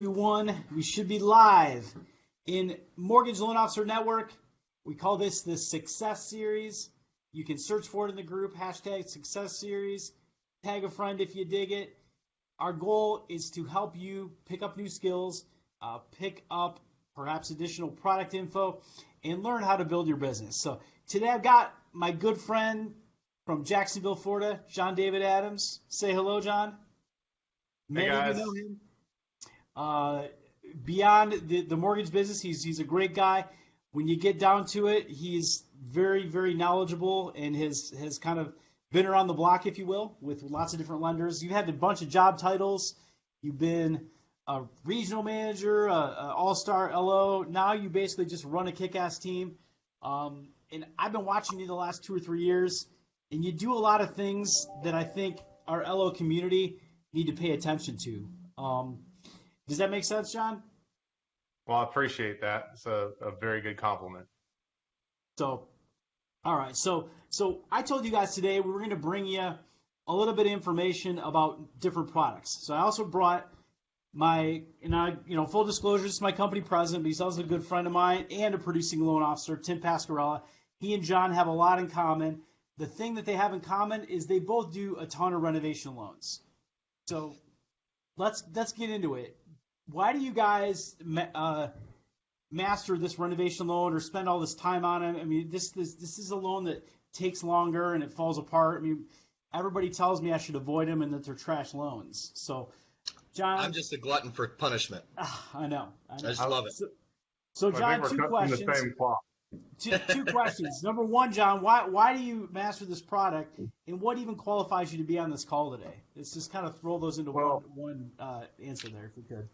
Everyone, we should be live in Mortgage Loan Officer Network. We call this the Success Series. You can search for it in the group, hashtag Success Series. Tag a friend if you dig it. Our goal is to help you pick up new skills, pick up perhaps additional product info, and learn how to build your business. So today I've got my good friend from Jacksonville, Florida, John David Adams. Say hello, John. Hey Many of you guys. know him. Beyond the mortgage business, he's a great guy. When you get down to it, he's very, very knowledgeable and has kind of been around the block, if you will, with lots of different lenders. You've had a bunch of job titles. You've been a regional manager, a all-star LO. Now you basically just run a kick-ass team. And I've been watching you the last 2 or 3 years, and you do a lot of things that I think our LO community need to pay attention to. Does that make sense, John? Well, I appreciate that. It's a very good compliment. So, all right. So I told you guys today we were going to bring you a little bit of information about different products. So I also brought full disclosure, this is my company president, but he's also a good friend of mine and a producing loan officer, Tim Pascarella. He and John have a lot in common. The thing that they have in common is they both do a ton of renovation loans. So let's get into it. Why do you guys master this renovation loan or spend all this time on it? I mean, this is a loan that takes longer and it falls apart. I mean, everybody tells me I should avoid them and that they're trash loans. So, John, I'm just a glutton for punishment. I know. I just love it. So I John, think two we're cut from the questions. same cloth. Two questions. Number one, John, why do you master this product, and what even qualifies you to be on this call today? Let's just kind of throw those into one answer there, if we could.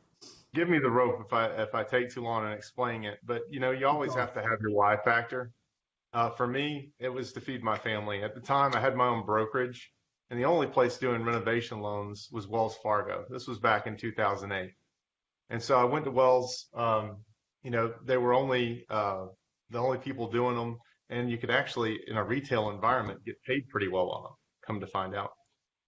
Give me the rope if I take too long in explaining it. But you always have to have your why factor. For me, it was to feed my family. At the time, I had my own brokerage, and the only place doing renovation loans was Wells Fargo. This was back in 2008, and so I went to Wells. They were only the only people doing them, and you could actually, in a retail environment, get paid pretty well on them. Come to find out,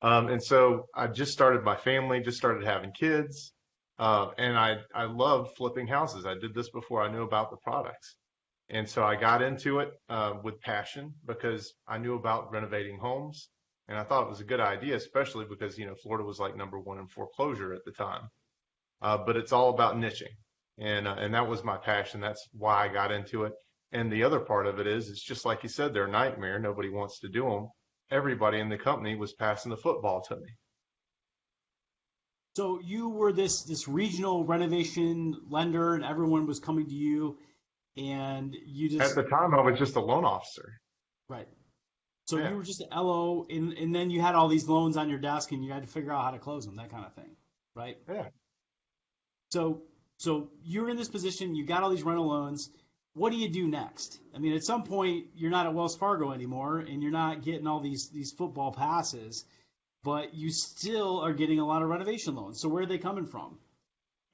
and so I just started my family, just started having kids. And I love flipping houses. I did this before I knew about the products. And so I got into it with passion because I knew about renovating homes. And I thought it was a good idea, especially because, Florida was like #1 in foreclosure at the time. But it's all about niching. And that was my passion. That's why I got into it. And the other part of it is, it's just like you said, they're a nightmare. Nobody wants to do them. Everybody in the company was passing the football to me. So you were this regional renovation lender, and everyone was coming to you, and you just At the time, I was just a loan officer. right. So Yeah. you were just an LO, and then you had all these loans on your desk, and you had to figure out how to close them, that kind of thing, right? Yeah. So you're in this position, you got all these rental loans. What do you do next? I mean, at some point, you're not at Wells Fargo anymore, and you're not getting all these football passes, but you still are getting a lot of renovation loans. So where are they coming from?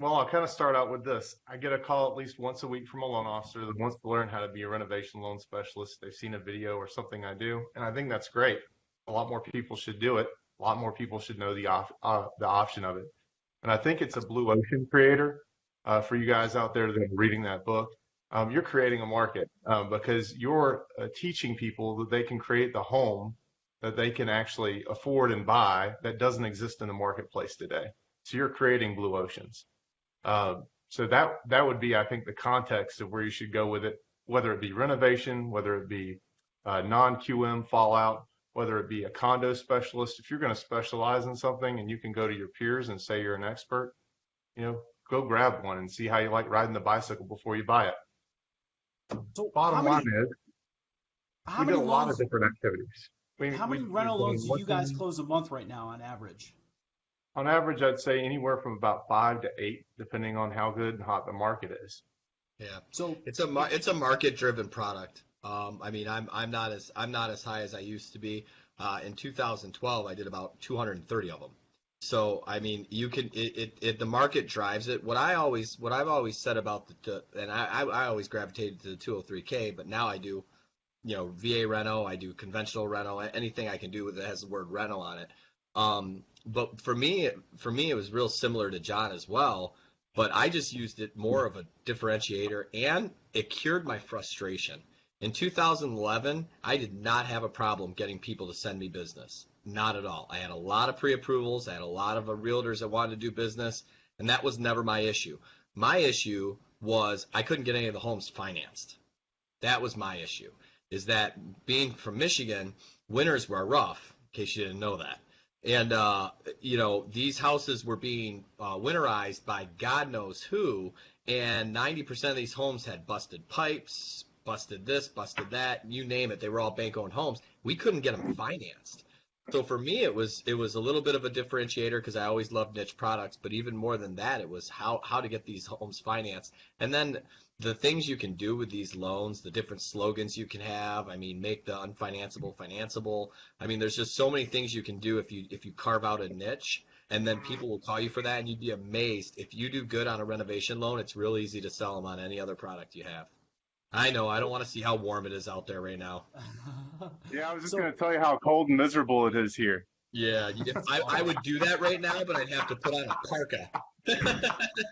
Well, I'll kind of start out with this. I get a call at least once a week from a loan officer that wants to learn how to be a renovation loan specialist. They've seen a video or something I do, and I think that's great. A lot more people should do it. A lot more people should know the option of it. And I think it's a blue ocean creator for you guys out there that are reading that book. You're creating a market because you're teaching people that they can create the home that they can actually afford and buy that doesn't exist in the marketplace today. So you're creating blue oceans. So that would be, I think, the context of where you should go with it, whether it be renovation, whether it be non-QM fallout, whether it be a condo specialist. If you're going to specialize in something and you can go to your peers and say you're an expert, go grab one and see how you like riding the bicycle before you buy it. So Bottom line is, how we did many a lot loans, of different activities. how many rental loans do you guys close a month right now on average? On average, I'd say anywhere from about 5 to 8, depending on how good and hot the market is. Yeah. So It's a market driven product. I mean, I'm not as high as I used to be. In 2012, I did about 230 of them. So I mean, you can the market drives it. What I've always said about and I always gravitated to the 203K, but now I do, VA reno, I do conventional reno, anything I can do that has the word rental on it. But for me, it was real similar to John as well. but I just used it more of a differentiator, and it cured my frustration. In 2011, I did not have a problem getting people to send me business. Not at all. I had a lot of pre-approvals. I had a lot of realtors that wanted to do business, and that was never my issue. My issue was I couldn't get any of the homes financed. That was my issue, is that being from Michigan, winters were rough, in case you didn't know that. And, these houses were being winterized by God knows who, and 90% of these homes had busted pipes, busted this, busted that, you name it. They were all bank-owned homes. We couldn't get them financed. So for me, it was a little bit of a differentiator because I always loved niche products, but even more than that, it was how to get these homes financed. And then the things you can do with these loans, the different slogans you can have. I mean, make the unfinanceable financeable. I mean, there's just so many things you can do if you carve out a niche, and then people will call you for that, and you'd be amazed. If you do good on a renovation loan, it's real easy to sell them on any other product you have. I know. I don't want to see how warm it is out there right now. Yeah, I was just going to tell you how cold and miserable it is here. Yeah, I would do that right now, but I'd have to put on a parka.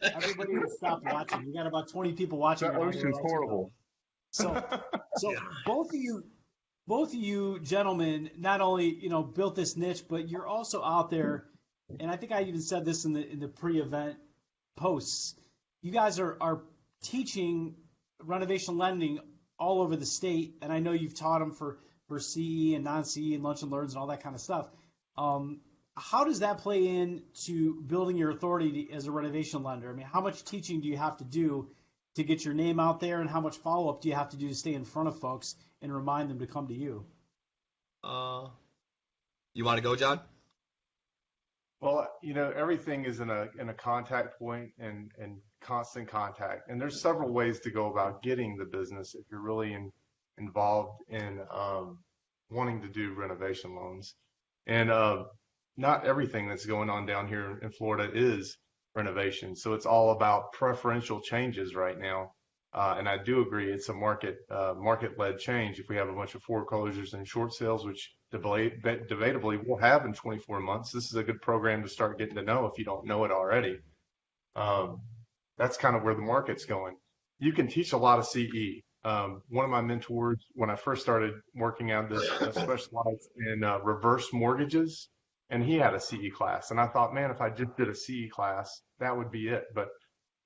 Everybody would stop watching. We got about 20 people watching. The ocean's horrible. So Yeah. both of you gentlemen not only built this niche, but you're also out there, and I think I even said this in the pre-event posts. You guys are teaching renovation lending all over the state, and I know you've taught them for CE and non-CE and lunch and learns and all that kind of stuff. How does that play into building your authority as a renovation lender? I mean, how much teaching do you have to do to get your name out there, and how much follow-up do you have to do to stay in front of folks and remind them to come to you? You want to go, John? Well, everything is in a contact point and constant contact. And there's several ways to go about getting the business if you're really involved in wanting to do renovation loans. And not everything that's going on down here in Florida is renovation. So it's all about preferential changes right now. And I do agree it's a market-led change. If we have a bunch of foreclosures and short sales, which debatably we'll have in 24 months, this is a good program to start getting to know if you don't know it already. That's kind of where the market's going. You can teach a lot of CE. One of my mentors, when I first started working on this, specialized in reverse mortgages, and he had a CE class. And I thought, man, if I just did a CE class, that would be it. But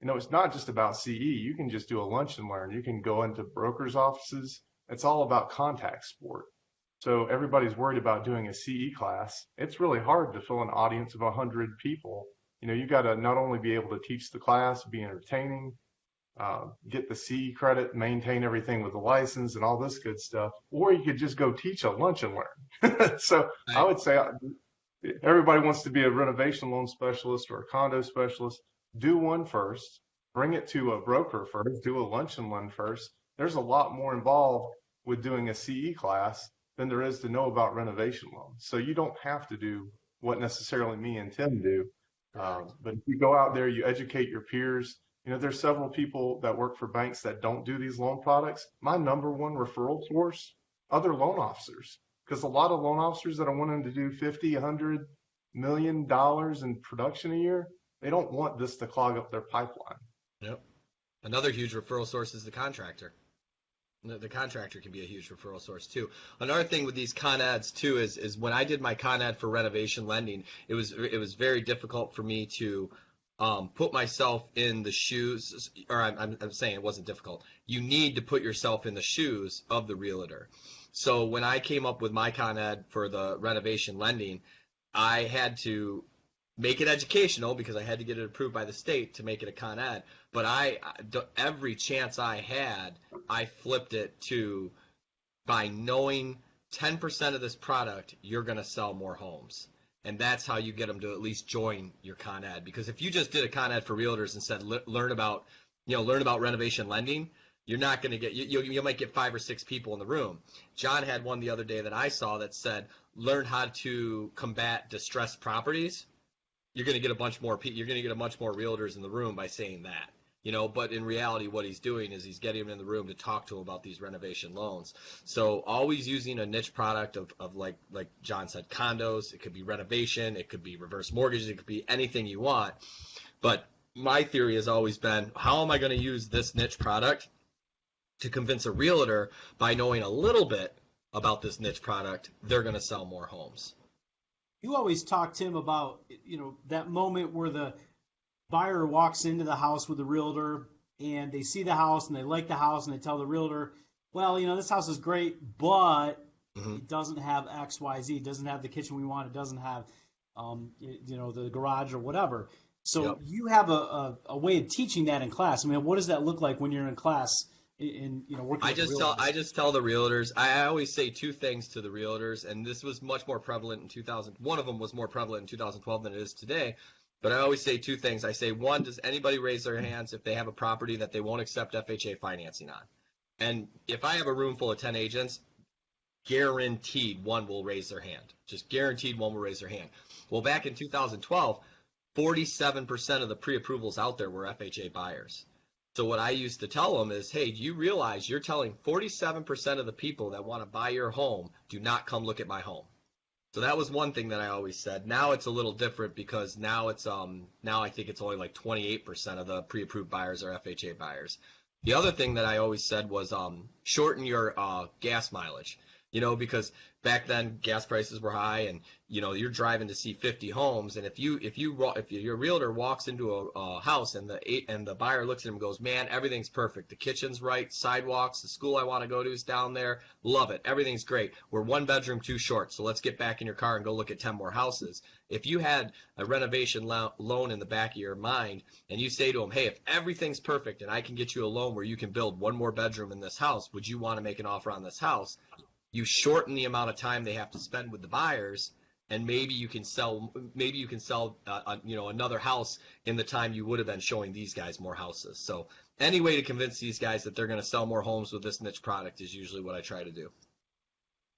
it's not just about CE. You can just do a lunch and learn. You can go into brokers' offices. It's all about contact sport. So everybody's worried about doing a CE class. It's really hard to fill an audience of 100 people. You got to not only be able to teach the class, be entertaining, get the CE credit, maintain everything with the license and all this good stuff, or you could just go teach a lunch and learn. So I would say everybody wants to be a renovation loan specialist or a condo specialist. Do one first, bring it to a broker first, do a lunch and learn first. There's a lot more involved with doing a CE class than there is to know about renovation loans. So you don't have to do what necessarily me and Tim do. But if you go out there, you educate your peers. There's several people that work for banks that don't do these loan products. My number one referral source, other loan officers, because a lot of loan officers that are wanting to do $50, $100 million in production a year, they don't want this to clog up their pipeline. Yep. Another huge referral source is the contractor. The contractor can be a huge referral source too. Another thing with these con ads too is when I did my con ad for renovation lending, it was very difficult for me to put myself in the shoes, or I'm saying it wasn't difficult. You need to put yourself in the shoes of the realtor. So when I came up with my con ad for the renovation lending, I had to make it educational because I had to get it approved by the state to make it a con ed. But every chance I had, I flipped it to, by knowing 10% of this product, you're going to sell more homes. And that's how you get them to at least join your con ed. Because if you just did a con ed for realtors and said, learn about renovation lending, you're not going to get, you might get 5 or 6 people in the room. John had one the other day that I saw that said, learn how to combat distressed properties. You're going to get a bunch more realtors in the room by saying that, but in reality, what he's doing is he's getting them in the room to talk to them about these renovation loans. So always using a niche product of like John said, condos. It could be renovation. It could be reverse mortgages. It could be anything you want. But my theory has always been, how am I going to use this niche product to convince a realtor by knowing a little bit about this niche product, they're going to sell more homes. You always talk, Tim, about that moment where the buyer walks into the house with the realtor and they see the house and they like the house and they tell the realtor, well, this house is great, but it doesn't have X, Y, Z. It doesn't have the kitchen we want. It doesn't have, the garage or whatever. So you have a way of teaching that in class. I mean, what does that look like when you're in class? Working I just tell the realtors. I always say two things to the realtors, and this was much more prevalent in 2000. One of them was more prevalent in 2012 than it is today. But I always say two things. I say, one, does anybody raise their hands if they have a property that they won't accept FHA financing on? And if I have a room full of 10 agents, guaranteed one will raise their hand. Just guaranteed one will raise their hand. Well, back in 2012, 47% of the pre-approvals out there were FHA buyers. So what I used to tell them is, hey, do you realize you're telling 47% of the people that want to buy your home, do not come look at my home? So that was one thing that I always said. Now it's a little different because now it's now I think it's only like 28% of the pre-approved buyers are FHA buyers. The other thing that I always said was shorten your gas mileage. Because back then gas prices were high, and you're driving to see 50 homes, and if your realtor walks into a house and the buyer looks at him and goes, man, everything's perfect, the kitchen's right, sidewalks, the school I want to go to is down there, love it, everything's great, we're one bedroom too short, so let's get back in your car and go look at 10 more houses. If you had a renovation loan in the back of your mind and you say to him, hey, if everything's perfect and I can get you a loan where you can build one more bedroom in this house, would you want to make an offer on this house? You shorten the amount of time they have to spend with the buyers, and maybe you can sell another house in the time you would have been showing these guys more houses. So any way to convince these guys that they're going to sell more homes with this niche product is usually what I try to do.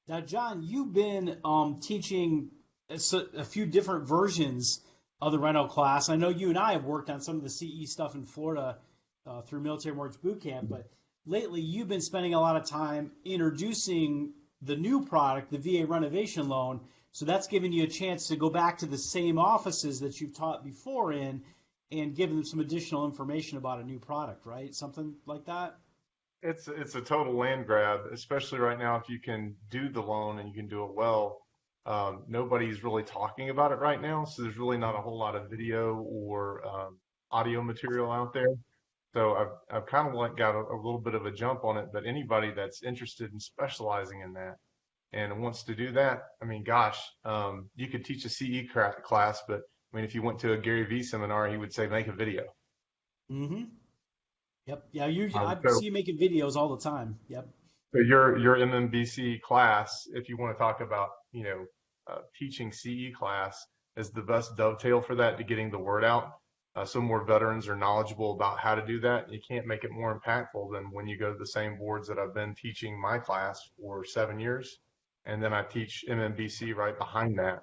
Now, John, you've been teaching a few different versions of the rental class. I know you and I have worked on some of the CE stuff in Florida through Military Mortgage Boot Camp, but lately you've been spending a lot of time introducing the new product, the VA renovation loan. So that's giving you a chance to go back to the same offices that you've taught before in and giving them some additional information about a new product, right? Something like that? It's a total land grab, especially right now if you can do the loan and you can do it well. Nobody's really talking about it right now, so there's really not a whole lot of video or audio material out there. So I've kind of got a little bit of a jump on it, but anybody that's interested in specializing in that and wants to do that, I mean, gosh, you could teach a CE class, but I mean, if you went to a Gary Vee seminar, he would say, make a video. Mm-hmm. Yep. Yeah, I see you making videos all the time. Yep. So your MMBC class, if you want to talk about, teaching CE class, is the best dovetail for that to getting the word out. So more veterans are knowledgeable about how to do that. You can't make it more impactful than when you go to the same boards that I've been teaching my class for 7 years. And then I teach MMBC right behind that.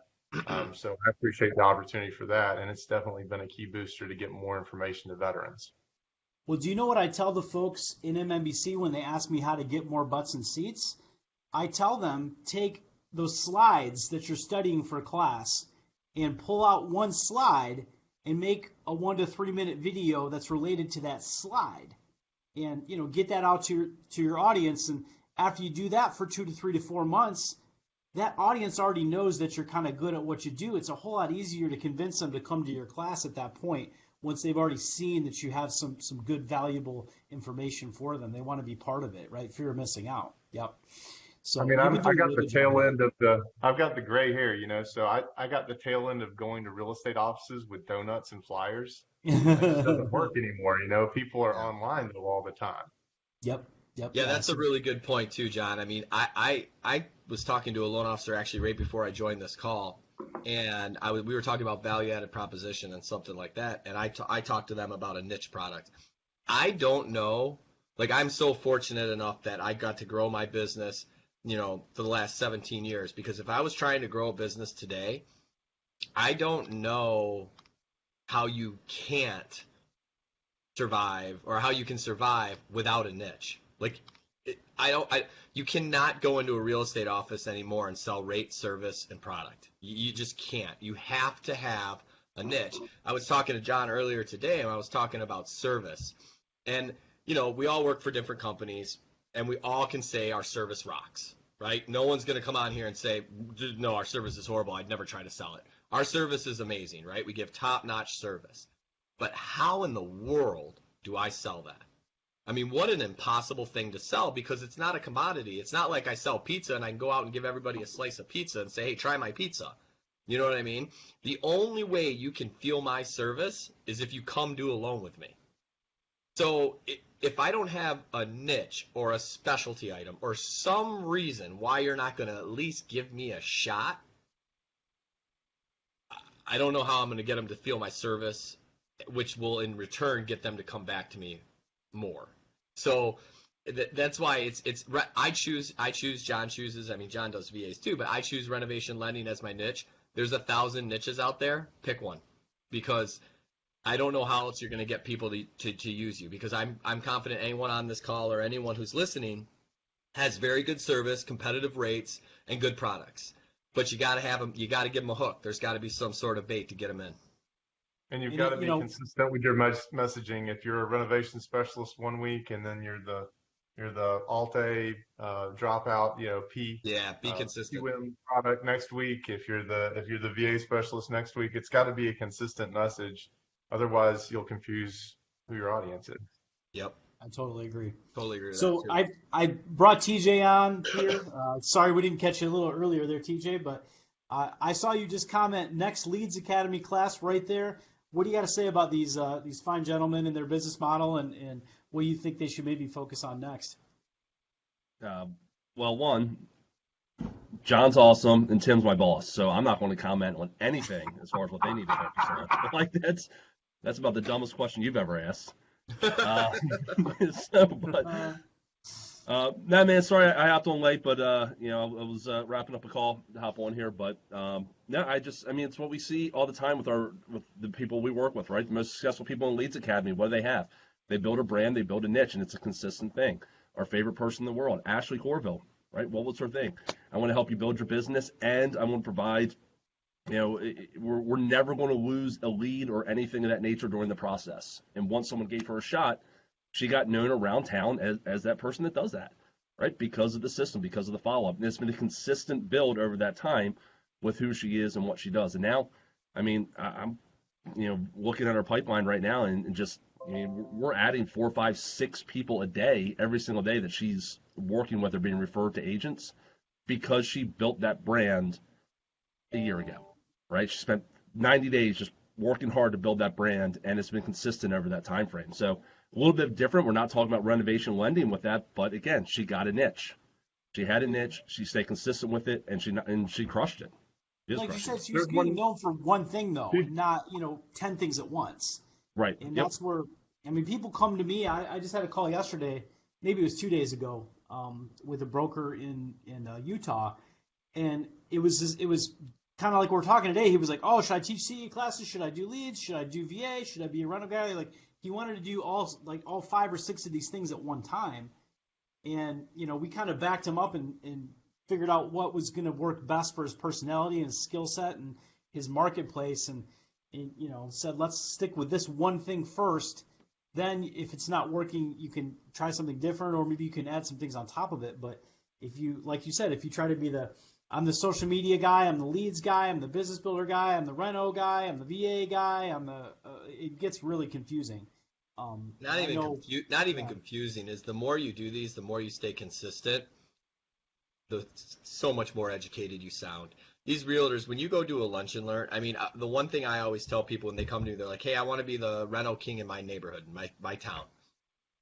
So I appreciate the opportunity for that. And it's definitely been a key booster to get more information to veterans. Well, do you know what I tell the folks in MMBC when they ask me how to get more butts in seats? I tell them, take those slides that you're studying for class and pull out one slide and make a 1 to 3 minute video that's related to that slide, and get that out to your audience. And after you do that for 2 to 3 to 4 months, that audience already knows that you're kind of good at what you do. It's a whole lot easier to convince them to come to your class at that point once they've already seen that you have some good, valuable information for them. They want to be part of it, right? Fear of missing out. Yep. So I mean, I got the tail end of I've got the gray hair, so I got the tail end of going to real estate offices with donuts and flyers. It just doesn't work anymore. People are online though all the time. Yep. Yeah, that's a really good point too, John. I mean, I was talking to a loan officer actually right before I joined this call, and we were talking about value-added proposition and something like that, and I talked to them about a niche product. I don't know, I'm so fortunate enough that I got to grow my business for the last 17 years, because if I was trying to grow a business today, I don't know how you can't survive or how you can survive without a niche. You cannot go into a real estate office anymore and sell rate, service, and product. You just can't. You have to have a niche. I was talking to John earlier today, and I was talking about service. And, you know, we all work for different companies, and we all can say our service rocks, right? No one's going to come on here and say, no, our service is horrible. I'd never try to sell it. Our service is amazing, right? We give top-notch service. But how in the world do I sell that? I mean, what an impossible thing to sell, because it's not a commodity. It's not like I sell pizza and I can go out and give everybody a slice of pizza and say, hey, try my pizza. You know what I mean? The only way you can feel my service is if you come do a loan with me. So if I don't have a niche or a specialty item or some reason why you're not going to at least give me a shot, I don't know how I'm going to get them to feel my service, which will in return get them to come back to me more. So that's why I choose, John chooses, I mean, John does VAs too, but I choose renovation lending as my niche. There's 1,000 niches out there. Pick one, because I don't know how else you're going to get people to use you, because I'm confident anyone on this call or anyone who's listening has very good service, competitive rates, and good products. But you got to have them. You got to give them a hook. There's got to be some sort of bait to get them in. And you've got to be consistent with your messaging. If you're a renovation specialist one week and then you're the Alt-A dropout, P. Yeah, be consistent. QM product next week. If you're the VA specialist next week, it's got to be a consistent message. Otherwise, you'll confuse who your audience is. Yep. I totally agree. Totally agree with so that too. I brought TJ on here. Sorry we didn't catch you a little earlier there, TJ, but I saw you just comment next Leads Academy class right there. What do you got to say about these fine gentlemen and their business model, and what do you think they should maybe focus on next? Well, one, John's awesome and Tim's my boss, so I'm not going to comment on anything as far as what they need to focus on. Like that's about the dumbest question you've ever asked. No, man, sorry I hopped on late, but I was wrapping up a call to hop on here. But no, it's what we see all the time with the people we work with, right? The most successful people in Leads Academy, what do they have? They build a brand, they build a niche, and it's a consistent thing. Our favorite person in the world, Ashley Corville, right? What was her thing? I want to help you build your business, and I want to provide. We're never going to lose a lead or anything of that nature during the process. And once someone gave her a shot, she got known around town as that person that does that, right? Because of the system, because of the follow-up. And it's been a consistent build over that time with who she is and what she does. And now, I'm looking at our pipeline right now and just, we're adding 4, 5, 6 people a day, every single day that she's working with or being referred to agents, because she built that brand a year ago, right? She spent 90 days just working hard to build that brand, and it's been consistent over that time frame. So a little bit different. We're not talking about renovation lending with that, but again, she got a niche. She had a niche. She stayed consistent with it, and she crushed it. Like you said, she was getting known for one thing, though, not 10 things at once. Right. And that's where, people come to me. I just had a call yesterday, maybe it was 2 days ago, with a broker in Utah, and it was kind of like we're talking today. He was like, "Oh, should I teach CE classes? Should I do leads? Should I do VA? Should I be a rental guy?" Like, he wanted to do all 5 or 6 of these things at one time, and we kind of backed him up and figured out what was going to work best for his personality and his skill set and his marketplace, and said, let's stick with this one thing first. Then if it's not working, you can try something different, or maybe you can add some things on top of it. But if you, like you said, if you try to be I'm the social media guy, I'm the leads guy, I'm the business builder guy, I'm the reno guy, I'm the VA guy, it gets really confusing. Not even confusing is the more you do these, the more you stay consistent, so much more educated you sound. These realtors, when you go do a lunch and learn, the one thing I always tell people when they come to me, they're like, "Hey, I want to be the reno king in my neighborhood, in my town."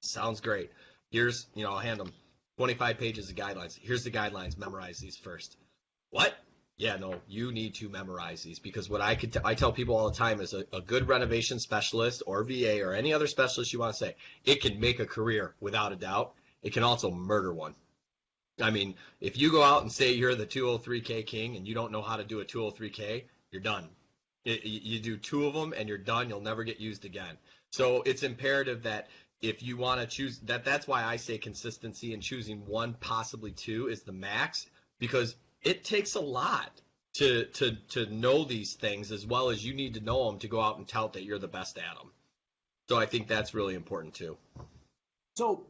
Sounds great. Here's, I'll hand them 25 pages of guidelines. Here's the guidelines. Memorize these first. What? Yeah, no, you need to memorize these, because what I tell people all the time is a good renovation specialist or VA or any other specialist you want to say, it can make a career without a doubt. It can also murder one. If you go out and say you're the 203K king and you don't know how to do a 203K, you're done. You do 2 of them and you're done. You'll never get used again. So it's imperative that if you want to choose that's why I say consistency, and choosing 1, possibly 2 is the max, because it takes a lot to know these things as well as you need to know them to go out and tout that you're the best at them. So I think that's really important too. So,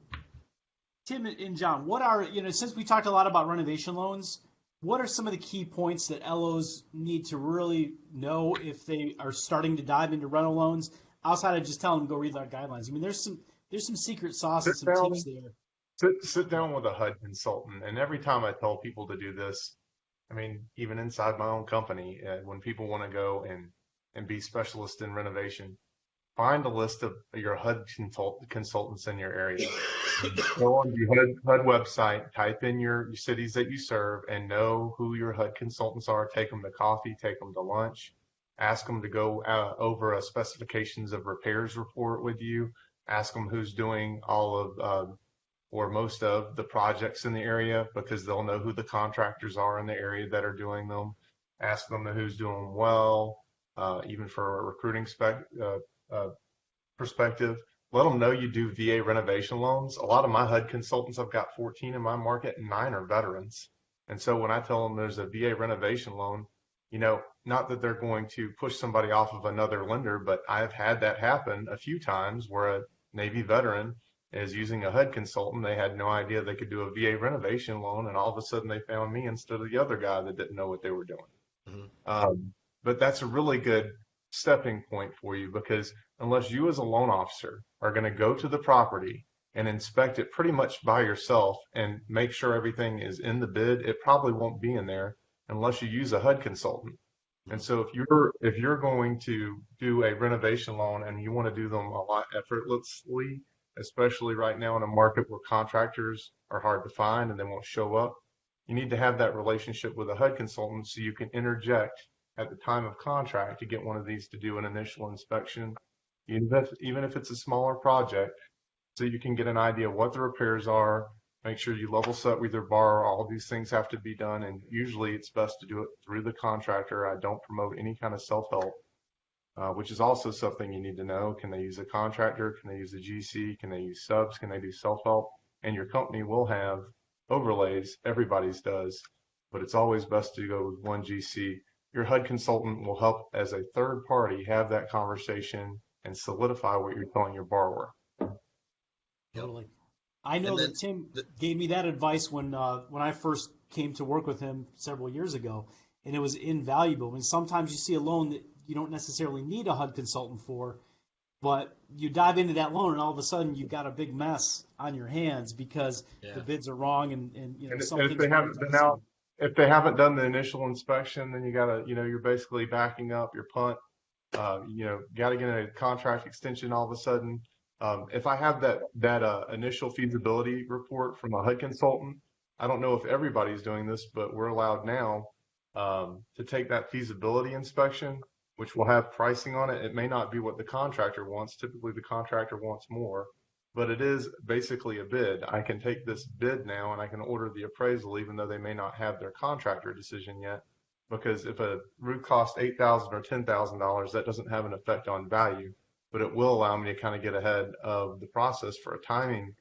Tim and John, what are, since we talked a lot about renovation loans, what are some of the key points that LOs need to really know if they are starting to dive into rental loans outside of just telling them go read our guidelines? I mean, there's some secret sauce and some tips there. Sit down with a HUD consultant, and every time I tell people to do this, I mean, even inside my own company, when people want to go and be specialists in renovation, find a list of your HUD consultants in your area. Go on the HUD website, type in your cities that you serve, and know who your HUD consultants are. Take them to coffee, take them to lunch, ask them to go over a specifications of repairs report with you. Ask them who's doing all of or most of the projects in the area, because they'll know who the contractors are in the area that are doing them. Ask them who's doing well, even for a recruiting perspective. Let them know you do VA renovation loans. A lot of my HUD consultants, I've got 14 in my market, and 9 are veterans. And so when I tell them there's a VA renovation loan, not that they're going to push somebody off of another lender, but I've had that happen a few times where a Navy veteran is using a HUD consultant. They had no idea they could do a VA renovation loan, and all of a sudden they found me instead of the other guy that didn't know what they were doing. Mm-hmm. But that's a really good stepping point for you, because unless you as a loan officer are going to go to the property and inspect it pretty much by yourself and make sure everything is in the bid, it probably won't be in there unless you use a HUD consultant. And so if you're going to do a renovation loan and you want to do them a lot effortlessly, especially right now in a market where contractors are hard to find and they won't show up, you need to have that relationship with a HUD consultant so you can interject at the time of contract to get one of these to do an initial inspection, even if it's a smaller project, so you can get an idea of what the repairs are. Make sure you level set with your borrower. All these things have to be done, and usually it's best to do it through the contractor. I don't promote any kind of self-help, which is also something you need to know. Can they use a contractor? Can they use a GC? Can they use subs? Can they do self-help? And your company will have overlays. Everybody's does, but it's always best to go with one GC. Your HUD consultant will help as a third party have that conversation and solidify what you're telling your borrower. Totally. I know that Tim gave me that advice when I first came to work with him several years ago, and it was invaluable. And sometimes you see a loan that you don't necessarily need a HUD consultant for, but you dive into that loan and all of a sudden you've got a big mess on your hands because the bids are wrong and if they haven't done the initial inspection, then you gotta, you're basically backing up your punt. Gotta get a contract extension all of a sudden. If I have that initial feasibility report from a HUD consultant, I don't know if everybody's doing this, but we're allowed now to take that feasibility inspection, which will have pricing on it. It may not be what the contractor wants. Typically, the contractor wants more, but it is basically a bid. I can take this bid now and I can order the appraisal, even though they may not have their contractor decision yet. Because if a roof costs $8,000 or $10,000, that doesn't have an effect on value, but it will allow me to kind of get ahead of the process for a timing.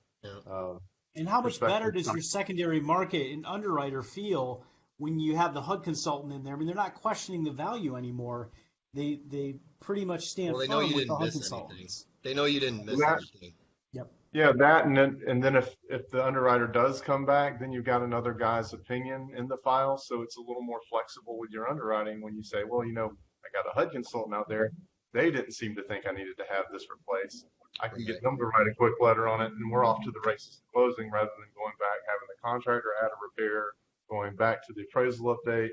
And how much better does your secondary market and underwriter feel when you have the HUD consultant in there? I mean, they're not questioning the value anymore. They pretty much stand firm with the HUD consultants. They know you didn't miss anything. Yep. Yeah, that and then if the underwriter does come back, then you've got another guy's opinion in the file, so it's a little more flexible with your underwriting when you say, well, I got a HUD consultant out there. They didn't seem to think I needed to have this replaced. I can get them to write a quick letter on it, and we're off to the races closing rather than going back, having the contractor add a repair, going back to the appraisal update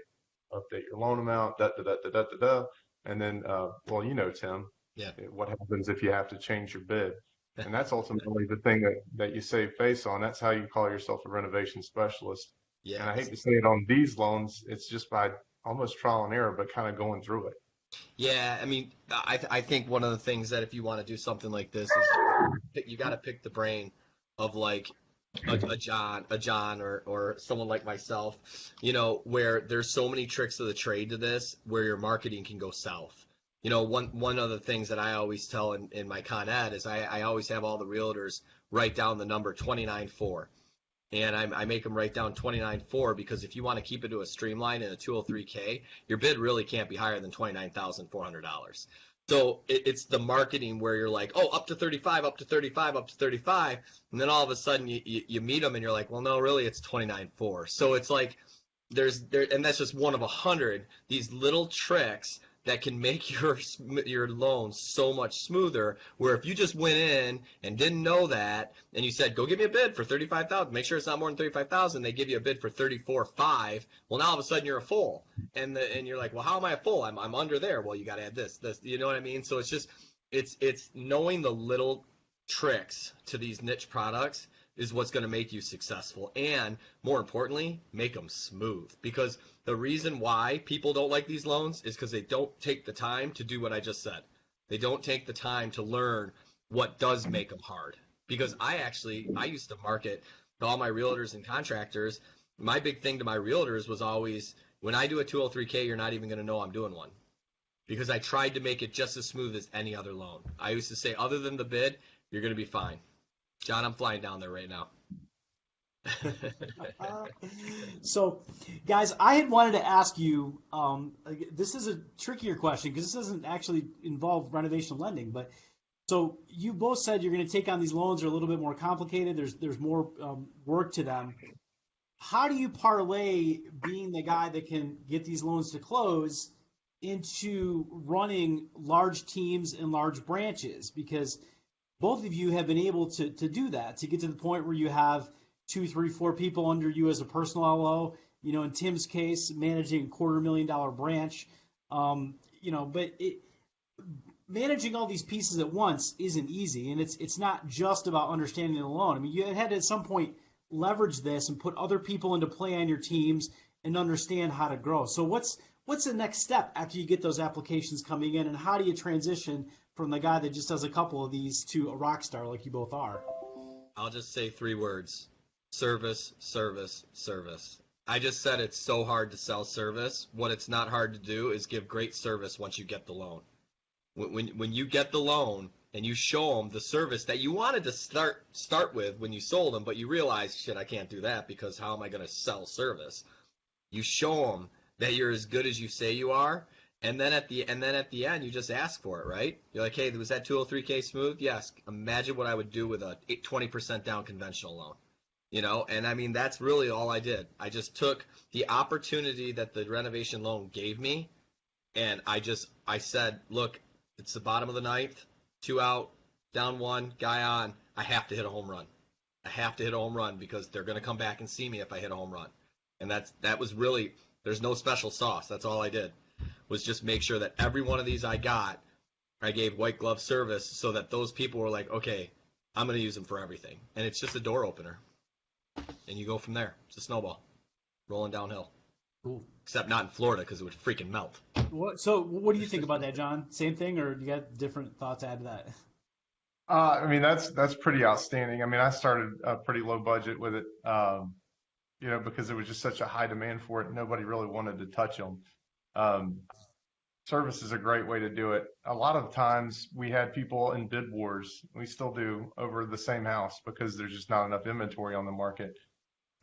your loan amount, and then, Tim, what happens if you have to change your bid? And that's ultimately the thing that you save face on. That's how you call yourself a renovation specialist. Yeah. And I hate to say it on these loans, it's just by almost trial and error, but kind of going through it. Yeah, I mean, I think one of the things that if you want to do something like this is you got to pick the brain of like a John or someone like myself, where there's so many tricks of the trade to this, where your marketing can go south. One of the things that I always tell in my Con Ed is I always have all the realtors write down the number 29.4. and I make them write down 29.4 because if you want to keep it to a streamline in a 203K, your bid really can't be higher than $29,400. So it's the marketing where you're like, oh, up to 35, up to 35, up to 35, and then all of a sudden you meet them and you're like, well, no, really it's 29.4. So it's like and that's just one of 100 these little tricks that can make your loan so much smoother, where if you just went in and didn't know that and you said, go give me a bid for 35,000, make sure it's not more than 35,000, they give you a bid for 34.5, well, now all of a sudden you're a full, and you're like, well, how am I a full? I'm under there. Well, you got to add this, you know what I mean? So it's just it's knowing the little tricks to these niche products is what's going to make you successful, and more importantly, make them smooth. Because the reason why people don't like these loans is because they don't take the time to do what I just said. They don't take the time to learn what does make them hard. Because I used to market to all my realtors and contractors. My big thing to my realtors was always, when I do a 203K, you're not even going to know I'm doing one. Because I tried to make it just as smooth as any other loan. I used to say, other than the bid, you're going to be fine. John, I'm flying down there right now. So, guys, I had wanted to ask you, this is a trickier question because this doesn't actually involve renovation lending, but so you both said you're going to take on these loans that are a little bit more complicated. There's more work to them. How do you parlay being the guy that can get these loans to close into running large teams and large branches? Because both of you have been able to do that, to get to the point where you have 2, 3, 4 people under you as a personal LO. You know, in Tim's case, managing a $250,000 branch. But managing all these pieces at once isn't easy, and it's not just about understanding the loan. I mean, you had to at some point leverage this and put other people into play on your teams and understand how to grow. So what's the next step after you get those applications coming in, and how do you transition from the guy that just does a couple of these to a rock star like you both are? I'll just say 3 words: service, service, service. I just said it's so hard to sell service. What it's not hard to do is give great service once you get the loan. When you get the loan and you show them the service that you wanted to start with when you sold them, but you realize, shit, I can't do that because how am I going to sell service? You show them that you're as good as you say you are. And then at the end, you just ask for it, right? You're like, hey, was that 203K smooth? Yes. Imagine what I would do with a 20% down conventional loan, you know? And I mean, that's really all I did. I just took the opportunity that the renovation loan gave me, and I said, look, it's the bottom of the 9th, 2 out, down 1, guy on. I have to hit a home run. I have to hit a home run because they're going to come back and see me if I hit a home run. And that was really, there's no special sauce. That's all I did, was just make sure that every one of these I gave white glove service so that those people were like, okay, I'm going to use them for everything. And it's just a door opener. And you go from there. It's a snowball rolling downhill. Cool. Except not in Florida because it would freaking melt. So what do you think about that, John? Same thing, or do you got different thoughts to add to that? I mean, that's pretty outstanding. I mean, I started a pretty low budget with it, because there was just such a high demand for it. Nobody really wanted to touch them. Service is a great way to do it. A lot of times we had people in bid wars. We still do over the same house because there's just not enough inventory on the market.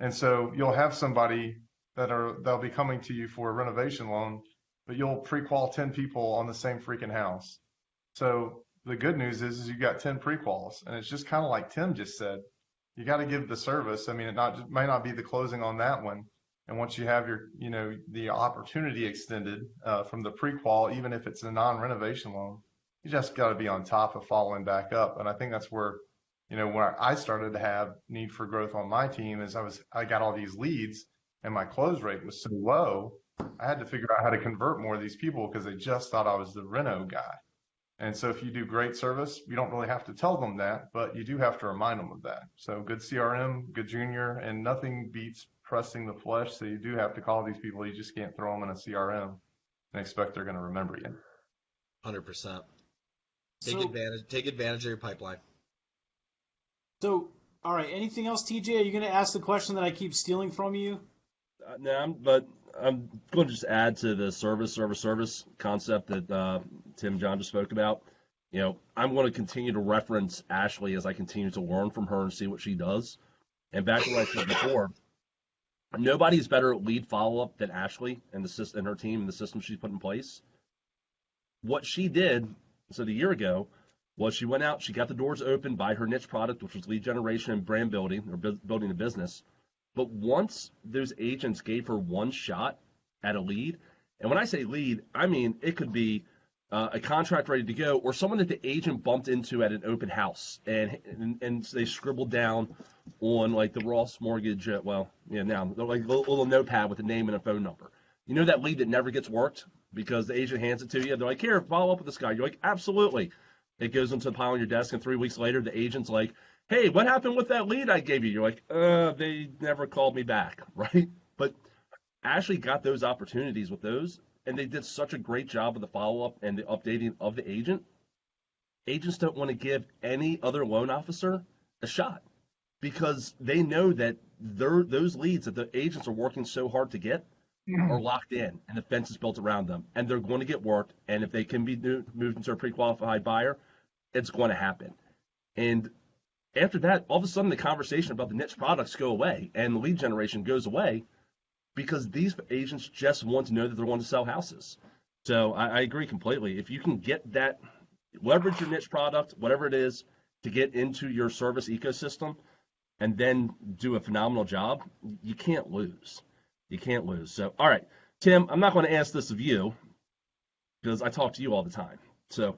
And so you'll have somebody they'll be coming to you for a renovation loan, but you'll pre-qual 10 people on the same freaking house. So the good news is you got 10 pre-quals, and it's just kind of like Tim just said. You got to give the service. I mean, it might not be the closing on that one. And once you have the opportunity extended from the pre-qual, even if it's a non-renovation loan, you just got to be on top of following back up. And I think that's where, when I started to have need for growth on my team is I got all these leads and my close rate was so low, I had to figure out how to convert more of these people because they just thought I was the reno guy. And so if you do great service, you don't really have to tell them that, but you do have to remind them of that. So good CRM, good junior, and nothing beats pressing the flesh. So you do have to call these people. You just can't throw them in a CRM and expect they're going to remember you. 100%. Take advantage of your pipeline. So, all right. Anything else, TJ? Are you going to ask the question that I keep stealing from you? No, but I'm going to just add to the service concept that Tim John just spoke about. I'm going to continue to reference Ashley as I continue to learn from her and see what she does. And back to what I said before, nobody's better at lead follow-up than Ashley and her team and the system she's put in place. What she did, so the year ago, was she went out, she got the doors open by her niche product, which was lead generation and brand building, or building a business. But once those agents gave her one shot at a lead, and when I say lead, I mean it could be a contract ready to go, or someone that the agent bumped into at an open house, and they scribbled down on like the Ross Mortgage, now they're like a little notepad with a name and a phone number. You know that lead that never gets worked because the agent hands it to you. They're like, here, follow up with this guy. You're like, absolutely. It goes into the pile on your desk, and 3 weeks later, the agent's like, hey, what happened with that lead I gave you? You're like, they never called me back, right? But Ashley got those opportunities with those, and they did such a great job of the follow-up and the updating of the agent. Agents don't want to give any other loan officer a shot because they know that those leads that the agents are working so hard to get are locked in, and the fence is built around them, and they're going to get worked, and if they can be moved into a pre-qualified buyer, it's going to happen. And after that, all of a sudden the conversation about the niche products go away, and the lead generation goes away because these agents just want to know that they're going to sell houses. So I agree completely. If you can get that, leverage your niche product, whatever it is, to get into your service ecosystem, and then do a phenomenal job, you can't lose. You can't lose. So, all right, Tim, I'm not going to ask this of you because I talk to you all the time. So,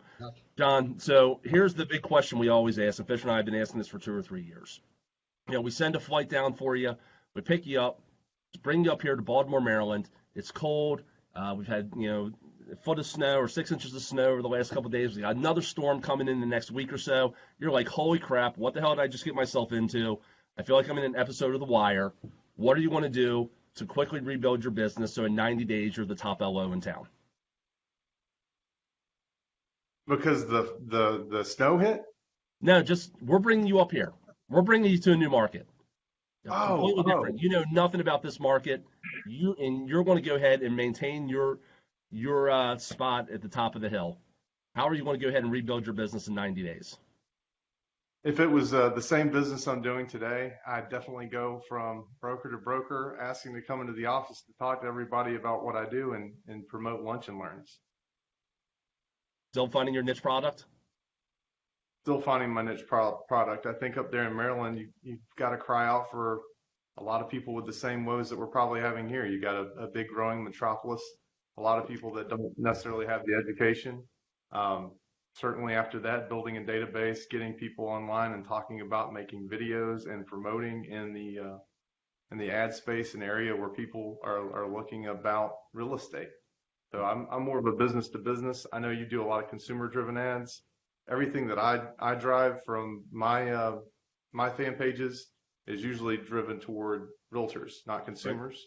John, so here's the big question we always ask, and Fish and I have been asking this for 2 or 3 years. We send a flight down for you. We pick you up, bring you up here to Baltimore, Maryland. It's cold. We've had, a foot of snow or 6 inches of snow over the last couple of days. We got another storm coming in the next week or so. You're like, holy crap, what the hell did I just get myself into? I feel like I'm in an episode of The Wire. What are you going to do to quickly rebuild your business so in 90 days you're the top LO in town? Because the snow hit? No, just we're bringing you up here. We're bringing you to a new market. Completely different. You know nothing about this market. You're going to go ahead and maintain your spot at the top of the hill. How are you going to go ahead and rebuild your business in 90 days? If it was the same business I'm doing today, I'd definitely go from broker to broker, asking to come into the office to talk to everybody about what I do and promote lunch and learns. Still finding your niche product? Still finding my niche product. I think up there in Maryland, you've got to cry out for a lot of people with the same woes that we're probably having here. You got a big growing metropolis, a lot of people that don't necessarily have the education. Certainly after that, building a database, getting people online and talking about making videos and promoting in the ad space, an area where people are looking about real estate. So I'm more of a business to business. I know you do a lot of consumer driven ads. Everything that I drive from my fan pages is usually driven toward realtors, not consumers.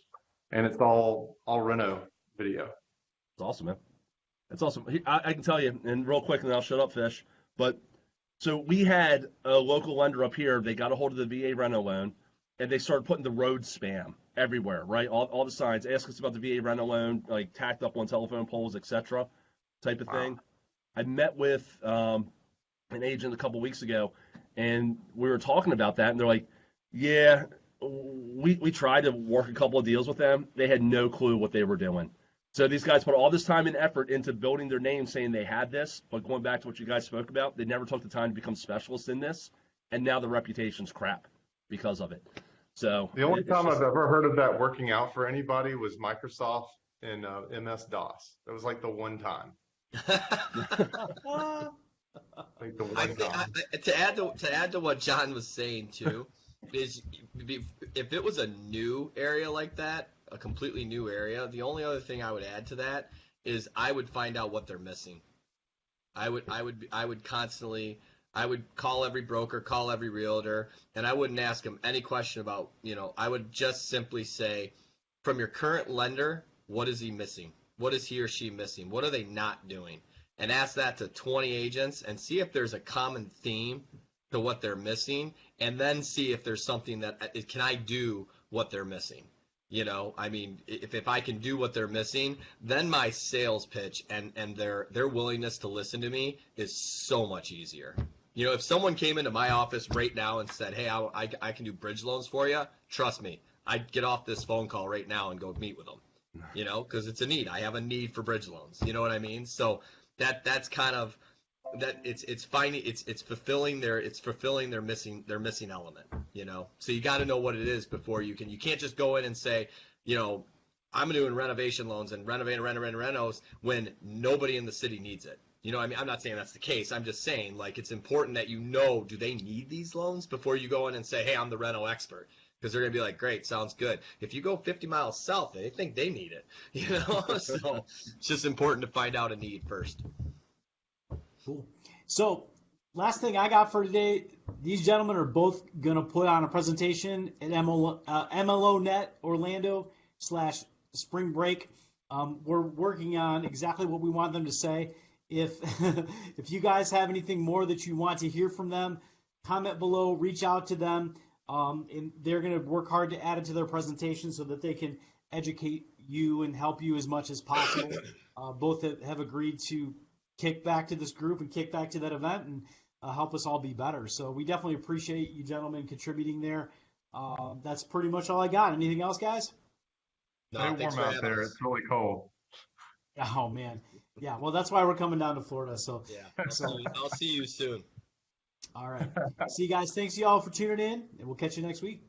Right. And it's all reno video. It's awesome, man. That's awesome. I can tell you, and real quick, and then I'll shut up, Fish. But so we had a local lender up here. They got a hold of the VA reno loan, and they started putting the road spam everywhere, right? All the signs, ask us about the VA reno loan, like tacked up on telephone poles, etc., type of thing. I met with an agent a couple weeks ago, and we were talking about that, and they're like, yeah, we tried to work a couple of deals with them. They had no clue what they were doing. So these guys put all this time and effort into building their name saying they had this, but going back to what you guys spoke about, they never took the time to become specialists in this, and now the reputation's crap because of it. So the only time I've ever heard of that working out for anybody was Microsoft and MS-DOS. That was like the one time. To add to what John was saying too, is if it was a new area like that, a completely new area, the only other thing I would add to that is I would find out what they're missing. I would constantly, I would call every broker, call every realtor, and I wouldn't ask them any question about, I would just simply say, from your current lender, what is he missing? What is he or she missing? What are they not doing? And ask that to 20 agents and see if there's a common theme to what they're missing, and then see if there's something that can I do what they're missing. If I can do what they're missing, then my sales pitch and their willingness to listen to me is so much easier. You know, if someone came into my office right now and said, hey, I can do bridge loans for you, trust me, I'd get off this phone call right now and go meet with them, you know, because it's a need. I have a need for bridge loans. You know what I mean? So that's kind of that it's finding it's fulfilling their missing element, you know. So you got to know what it is before you can't just go in and say, you know, I'm doing renovation loans and renovating renos when nobody in the city needs it. You know, I mean, I'm not saying that's the case. I'm just saying, like, it's important that you know, do they need these loans before you go in and say, hey, I'm the reno expert. Because they're going to be like, great, sounds good. If you go 50 miles south, they think they need it. You know, so it's just important to find out a need first. Cool. So last thing I got for today, these gentlemen are both going to put on a presentation at MLO Net Orlando / Spring Break. We're working on exactly what we want them to say. If if you guys have anything more that you want to hear from them, comment below, reach out to them, and they're going to work hard to add it to their presentation so that they can educate you and help you as much as possible. Both have agreed to kick back to this group and kick back to that event and help us all be better. So we definitely appreciate you gentlemen contributing there. That's pretty much all I got. Anything else, guys? No, Stay warm out there. It's really cold. Oh, man. Yeah, well, that's why we're coming down to Florida. So Yeah, I'll see you soon. All right. See you guys. Thanks, y'all, for tuning in, and we'll catch you next week.